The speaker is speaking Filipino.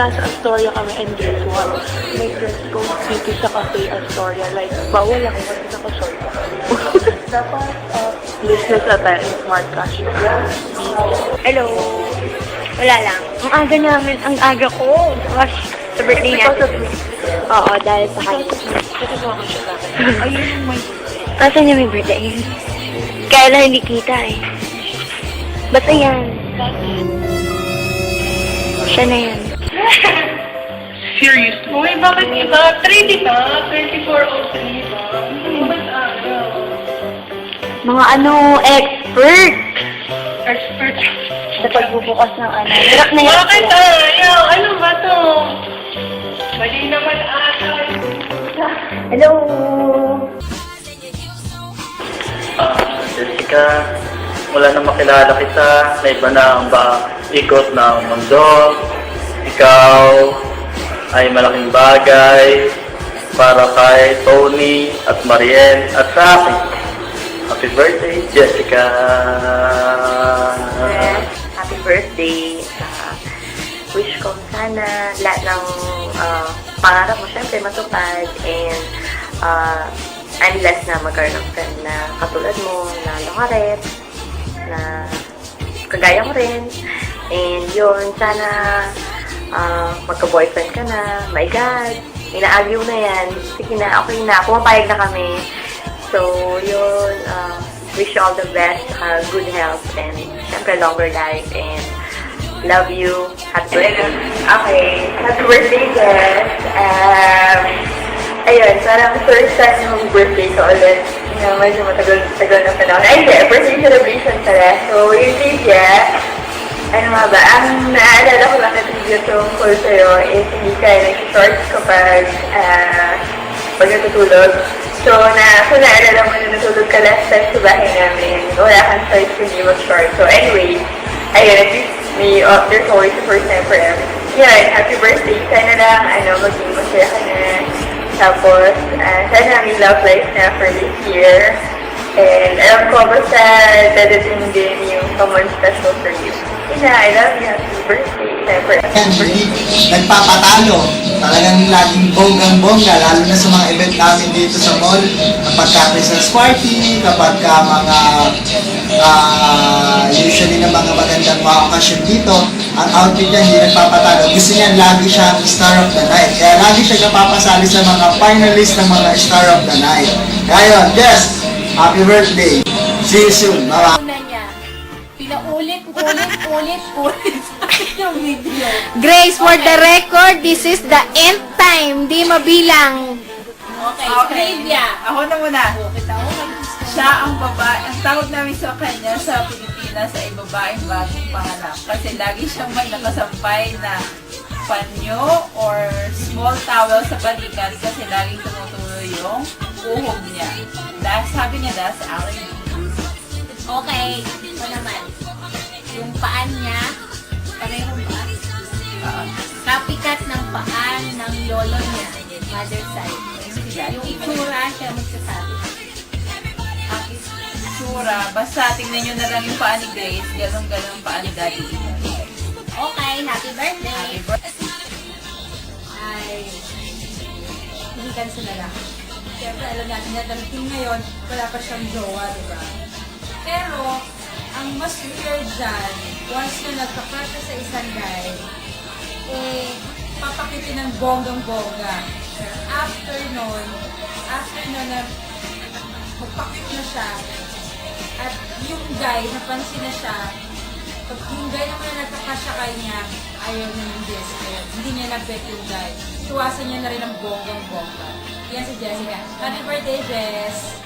nasa Astoria kami and guess what? May dress code dito sa cafe Astoria. Like, bawal ako kasi naka-short ako. Dapat, business attire and smart casual. Hello. Wala lang. Ang aga namin, ang aga ko. Gosh, sa birthday natin. Oo, dahil sa high school. Kasi ko ako siya dati. Ayun yung may Kasan niya may birthday? Kaya lang hindi kita eh. Ba't yan? Siya na yan. serious. Uy, bakit iba? 3 di ba? 2403 ba? Mas aga. Mga ano, expert. Expert. Sa pagbubukas ng ano. Hirap na hirap. Bakit ayaw? Ano ba to? Mali naman ata. Hello. Jessica, wala na makilala kita, na iba na ang ikot ng mundo. Ikaw ay malaking bagay para kay Tony at Mariel at sa akin. Happy birthday, Jessica! Yes, happy birthday. Wish ko sana lahat ng pangarap mo syempre matupad and I'm blessed na magkaroon ng friend na katulad mo, na lungaret, na kagaya ko rin. And yun, sana magka-boyfriend ka na. My God, ina-argue na yan. Sige na, okay na. Pumapayag na kami. So, yun, wish you all the best, good health, and syempre longer life, and love you. Happy birthday. Okay, happy birthday, Jess. Ayun, parang first time yung birthday ko ulit. Medyo matagal na panahon. Ay, hindi, birthday celebration pala. So, yung trivia, ano nga ba, ang naalala ko lang na trivia tungkol sa'yo is hindi ka nag-shorts kapag natutulog. So, kung naalala mo na natulog ka last time sa bahay namin, wala kang choice kundi mag-short. So, anyway, ayun, at least there's always a first time for everything. Yan, happy birthday. Sana lang, maging masaya ka na. Tapos, sana may love life na for this year. And alam ko, basta dadating din yung someone special for you. I love you. Happy birthday. Hindi nagpapatalo. Talagang laging bonggang-bongga, lalo na sa mga event namin dito sa mall. Kapag ka Christmas party, kapag ka mga usually na mga magandang mga okasyon dito, ang outfit niya hindi nagpapatalo. Gusto niya lagi siyang star of the night. Kaya lagi siya napapasali sa mga finalist ng mga star of the night. Kaya yun, Jess, happy birthday. See you soon. Bye-bye. Pinaulit yung video. Grace, for the record, this is the nth time. Di mabilang. Okay, trivia. Ako na muna. Siya ang babae, ang tawag namin sa kanya sa Pilipinas ay babaeng bagong panganak. Kasi lagi siyang may nakasampay na panyo or small towel sa balikat kasi laging tumutuloy yung uhog niya. Dahil sabi niya dahil sa akin. Okay, ito naman. Yung paan niya, parehong ba? Kapikat ng paan ng lolo niya, mother side. Yung itsura siya magsasabi. Itsura, basta tingnan nyo na lang yung paan ni Grace, ganun-ganun ang paan ni Daddy. Okay, happy birthday! Happy birthday. Ay, hindi kansa na lang. Siyempre, alam natin na darating ngayon, wala pa siyang jowa, diba? Pero, ang mas weird dyan, once na nagka-crush sa isang guy, papakitin ng bonggang-bongga. After nun na magpakit na siya, at yung guy, napansin na siya, pag yung guy naman na nagka-crush sa kanya, ayaw na yung Jessica. Hindi niya nag-bet yung guy. Tuwasan niya na rin ang bonggang-bongga. Yan si Jessica. Happy birthday, Jess!